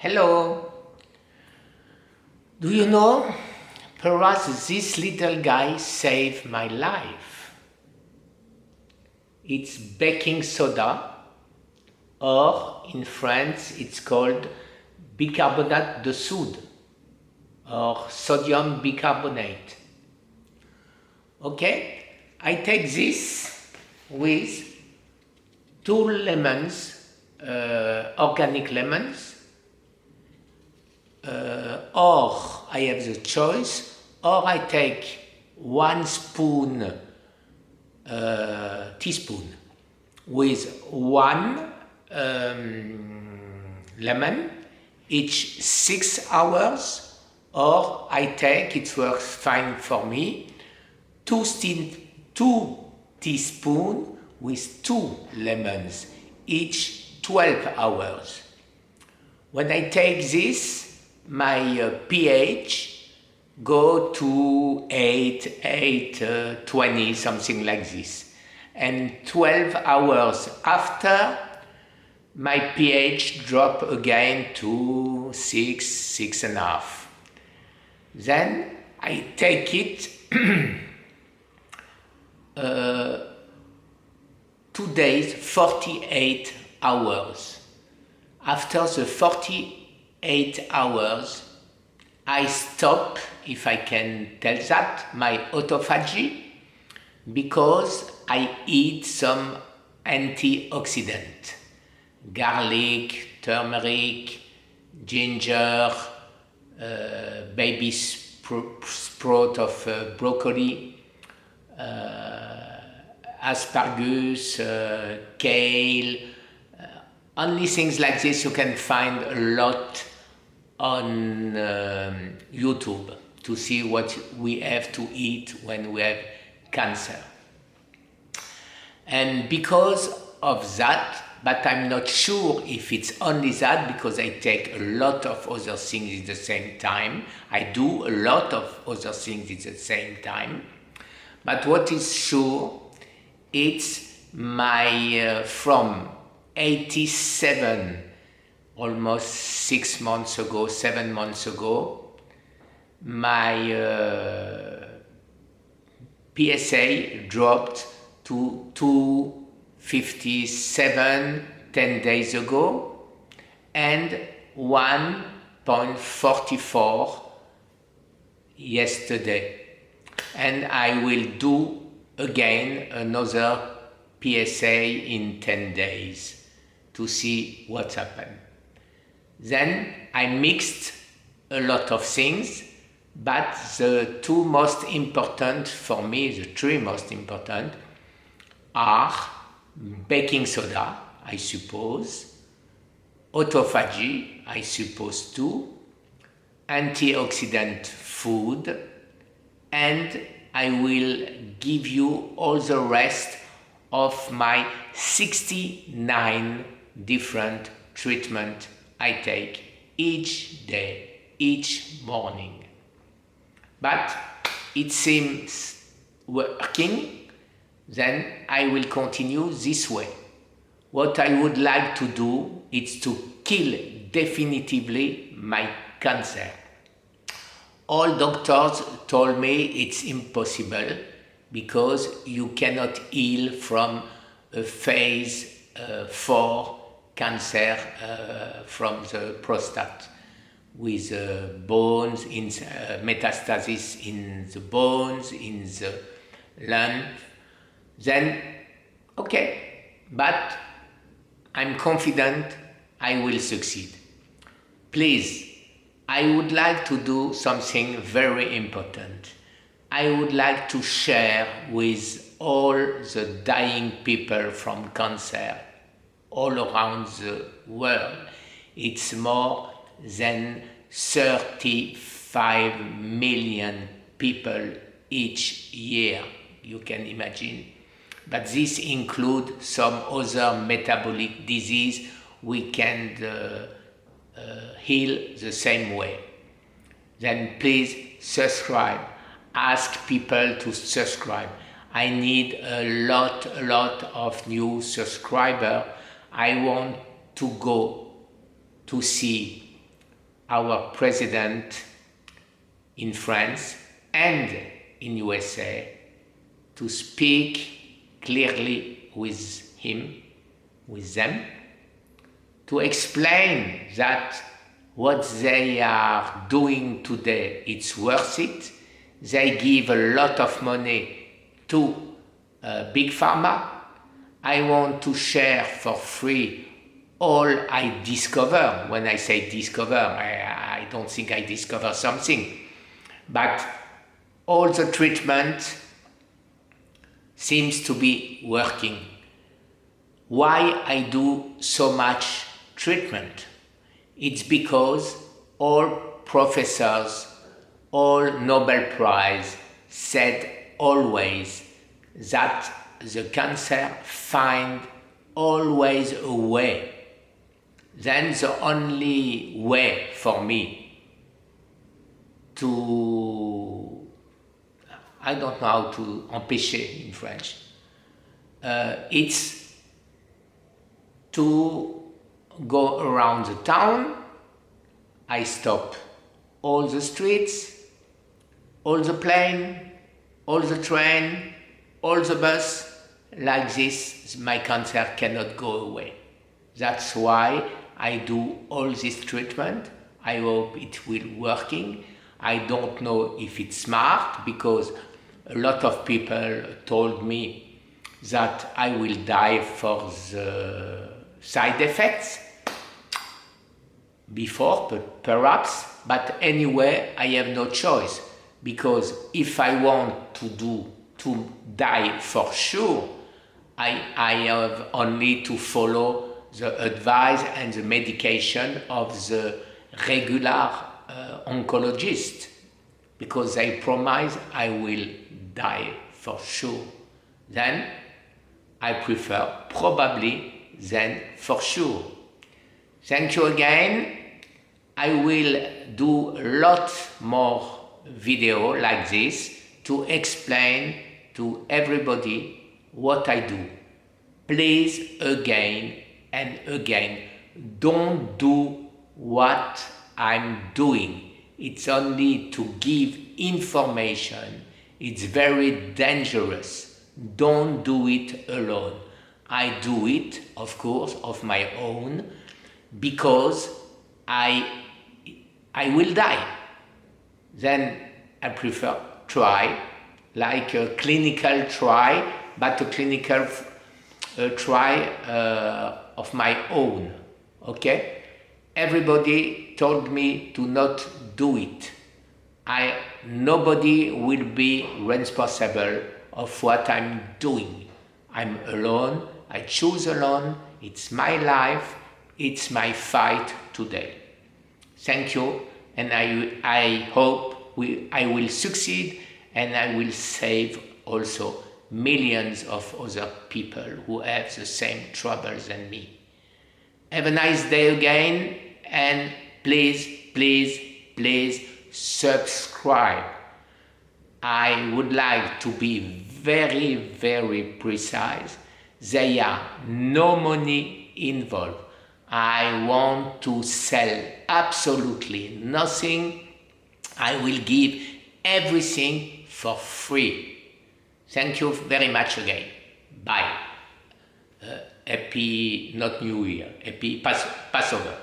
Hello. Do you know? Perhaps this little guy saved my life. It's baking soda, or in France it's called bicarbonate de soude, or sodium bicarbonate. Okay, I take this with 2 lemons, organic lemons, or I have the choice, or I take 1 spoon, teaspoon with 1 lemon each 6 hours, or I take, it works fine for me, 2 teaspoons with 2 lemons each 12 hours. When I take this, my pH go to 20, something like this. And 12 hours after, my pH drop again to 6.5. Then I take it 2 days, 48 hours. After the 48 hours, I stop, if I can tell that, my autophagy, because I eat some antioxidant, garlic, turmeric, ginger, baby sprout of broccoli, asparagus, kale, only things like this you can find a lot on YouTube to see what we have to eat when we have cancer. And because of that, but I'm not sure if it's only that, because I take a lot of other things at the same time. I do a lot of other things at the same time. But what is sure, it's my, from 87, almost 6 months ago, 7 months ago, my PSA dropped to 257 10 days ago, and 1.44 yesterday. And I will do again another PSA in 10 days to see what's happened. Then I mixed a lot of things, but the 2 most important for me, the 3 most important, are baking soda, I suppose, autophagy, I suppose too, antioxidant food, and I will give you all the rest of my 69 different treatments I take each day, each morning. But it seems working, then I will continue this way. What I would like to do is to kill definitively my cancer. All doctors told me it's impossible because you cannot heal from a phase 4 cancer from the prostate, with bones, in metastasis in the bones, in the lymph. Then, okay, but I'm confident I will succeed. Please, I would like to do something very important. I would like to share with all the dying people from cancer all around the world. It's more than 35 million people each year, you can imagine. But this includes some other metabolic disease we can heal the same way. Then please subscribe. Ask people to subscribe. I need a lot of new subscribers. I want to go to see our president in France and in USA to speak clearly with him, with them, to explain that what they are doing today, it's worth it. They give a lot of money to big pharma. I want to share for free all I discover. When I say discover, I don't think I discover something, but all the treatment seems to be working. Why I do so much treatment? It's because all professors, all Nobel Prize said always that the cancer find always a way. Then the only way for me to, I don't know how to empêcher in French, it's to go around the town. I stop all the streets, all the plane, all the train, all the bus. Like this, my cancer cannot go away. That's why I do all this treatment. I hope it will working. I don't know if it's smart, because a lot of people told me that I will die for the side effects before, but perhaps, but anyway, I have no choice, because if I want to die for sure, I have only to follow the advice and the medication of the regular oncologist, because they promise I will die for sure. Then I prefer probably than for sure. Thank you again. I will do a lot more video like this to explain to everybody what I do. Please, again and again, don't do what I'm doing. It's only to give information. It's very dangerous. Don't do it alone. I do it, of course, of my own, because I will die. Then I prefer try, like a clinical try, but a clinical try of my own, okay? Everybody told me to not do it. Nobody will be responsible of what I'm doing. I'm alone, I choose alone, it's my life, it's my fight today. Thank you, and I hope I will succeed, and I will save also millions of other people who have the same troubles than me. Have a nice day again, and please, please, please subscribe. I would like to be very, very precise. There are no money involved. I want to sell absolutely nothing. I will give everything for free. Thank you very much again. Bye. Happy, not New Year, happy Passover.